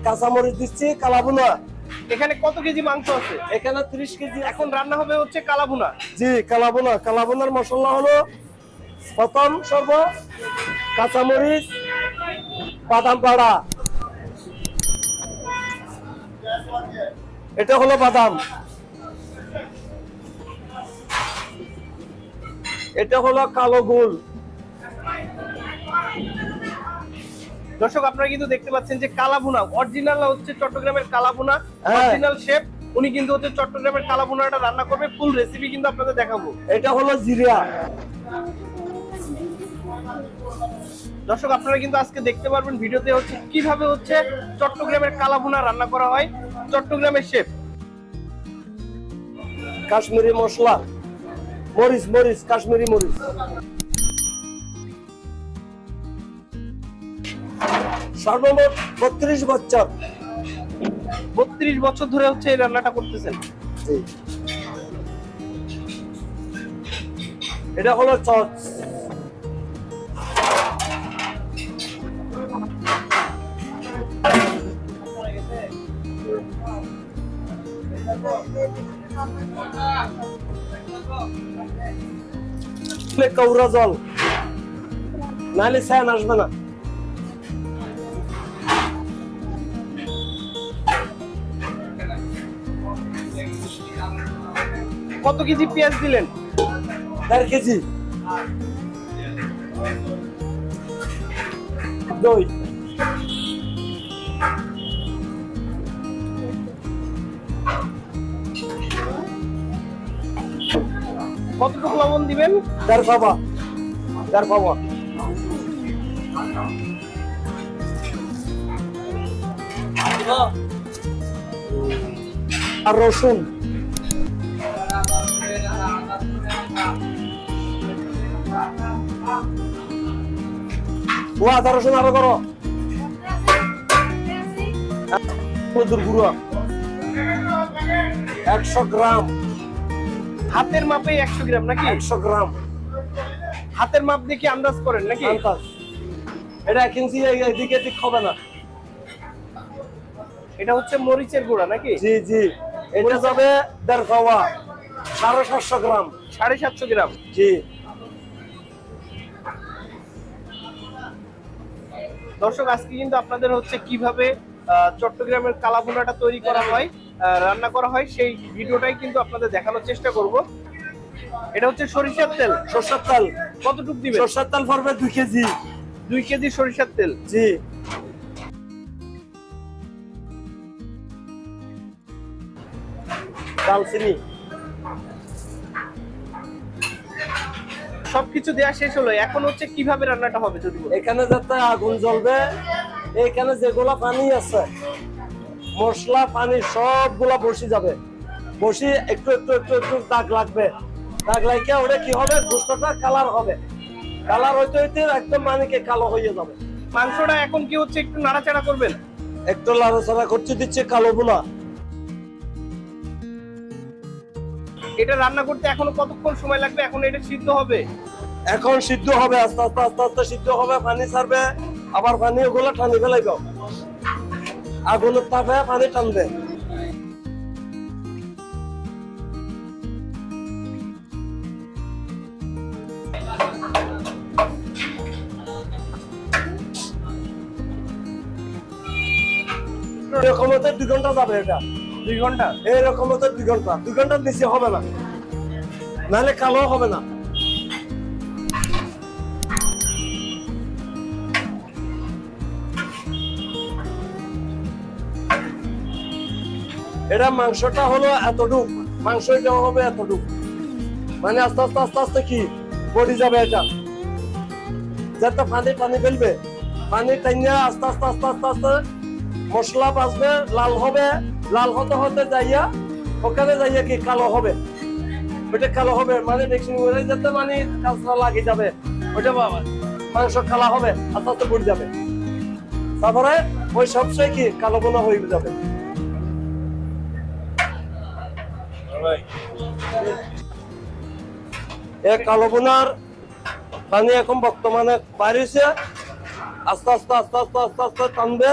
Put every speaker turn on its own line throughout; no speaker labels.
কাঁচামরিচ দিচ্ছি, কালাভুনা।
এখানে কত কেজি মাংস আছে?
এখানে 30 কেজি।
এখন রান্না হবে হচ্ছে কালাভুনা।
জি, কালাভুনা। কালাভুনার মশলা হলো প্রথম সর্ব কাঁচামরিচ, বাদাম পাড়া, এটা হলো বাদাম, এটা হলো কালো গুল।
দর্শক আপনারা কিন্তু দেখতে পাচ্ছেন যে কালাভুনা অরিজিনাল হচ্ছে চট্টগ্রামের কালাভুনা,
হ্যাঁ।
অরিজিনাল শেফ উনি কিন্তু হচ্ছে চট্টগ্রামের কালাভুনাটা রান্না করবে। ফুল রেসিপি কিন্তু আপনাদের দেখাবো।
এটা হলো জিরা।
দর্শক আপনারা কিন্তু আজকে দেখতে পারবেন ভিডিওতে হচ্ছে কিভাবে হচ্ছে চট্টগ্রামের কালাভুনা রান্না করা হয় চট্টগ্রামের শেফ।
কাশ্মীরি মশলা, মরিচ, মরিচ, কাশ্মীরি মরিচ। সর্বমোট 32 বছর।
32 বছর ধরে হচ্ছে এই রান্নাটা করতেছেন।
এটা হলো চচ। কৌরা জল, নাহলে স্যান আসবে না।
কত কেজি পেঁয়াজ দিলেন?
1.5 কেজি। দই,
কতটুকু লবণ দিবেন?
1.5 পাবা, 1.5 পাবা। আর রসুন, ও আদা রসুন আরো করো। হলুদের গুঁড়ো 100 গ্রাম।
হাতের মাপে 100 গ্রাম নাকি?
100 গ্রাম
হাতের মাপ দেখে আন্দাজ করেন নাকি?
আন্দাজ। এটা 1 ইঞ্চি এদিকে ঠিক হবে না।
এটা হচ্ছে মরিচের গুঁড়া নাকি?
জি জি, এটা যাবে 1.5 পাওয়া, 750 গ্রাম।
750 গ্রাম।
জি।
দর্শক আজকে কিন্তু আপনাদের হচ্ছে কিভাবে চট্টগ্রামের কালাভুনাটা তৈরি করা হয়, রান্না করা হয়, সেই ভিডিওটাই কিন্তু আপনাদের দেখানোর চেষ্টা করব। এটা হচ্ছে সরিষার তেল।
সরষের তেল
কতটুকু দিবেন?
সরষের তেল পড়বে 2 কেজি।
2 কেজি সরিষার তেল।
জি। দালচিনি।
সবকিছু দেয়া শেষ হলো, এখন হচ্ছে কিভাবে রান্নাটা হবে যদি বলেন।
এখানে যাতে আগুন জ্বলবে, এখানে যেগুলা পানি আছে, মশলা পানি সবগুলা বসে যাবে। বসি একটু একটু একটু একটু দাগ লাগবে। দাগ লাগিয়ে ওটা কি হবে, গোস্তটা কালার হবে। কালার হইতে হইতে একদম মানিকে কালো হয়ে যাবে।
মাংসটা এখন কি হচ্ছে একটু নাড়াচাড়া করবেন?
একটু লাড়াচাড়া করতে দিচ্ছে কালো বুনা।
এটা রান্না করতে এখনো কতক্ষণ সময় লাগবে? এখন এটা সিদ্ধ হবে?
এখন সিদ্ধ হবে, আস্তে আস্তে আস্তে আস্তে সিদ্ধ হবে। পানি ছাড়বে, আবার পানি ওগুলো টানি ফেলাইব। আগুনের তাপে পানি টানবে। এরকম হতে 2 ঘন্টা যাবে। এটা
2 ঘন্টা?
এরকম হতে 2 ঘন্টা। 2 ঘন্টার নিচে হবে না, নাহলে কালো হবে না। এটা মাংসটা হলো এতটুক, মাংস এটা হবে এতটুক। মানে আস্তে আস্তে আস্তে আস্তে কি বডি যাবে। এটা যাতে পানি পানি ফেলবে, পানি টাইনা আস্তে আস্তে আস্তে আস্তে আস্তে মশলা বাজবে, লাল হবে। লাল হতে হতে যাইয়া ওখানে যাইয়া কি কালো হবে। ওইটা কালো হবে মানে মিক্সিং করে যাতে মানে কাঁচরা লাগে যাবে। ওইটা মাংস কালা হবে, আস্তে আস্তে পড়ে যাবে। তারপরে ওই সবচেয়ে কি কালো বোনা হয়ে যাবে। এই কালো বোনার পানি এখন বর্তমানে বাড়িছে। আস্তে আস্তে আস্তে আস্তে আস্তে আস্তে টানবে।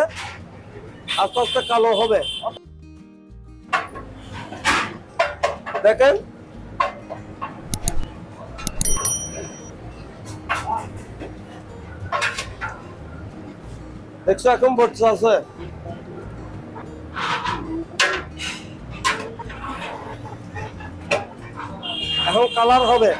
আস্তে আস্তে কালো হবে। দেখেন দেখছো এখন বসে আছে। এখন কালার হবে।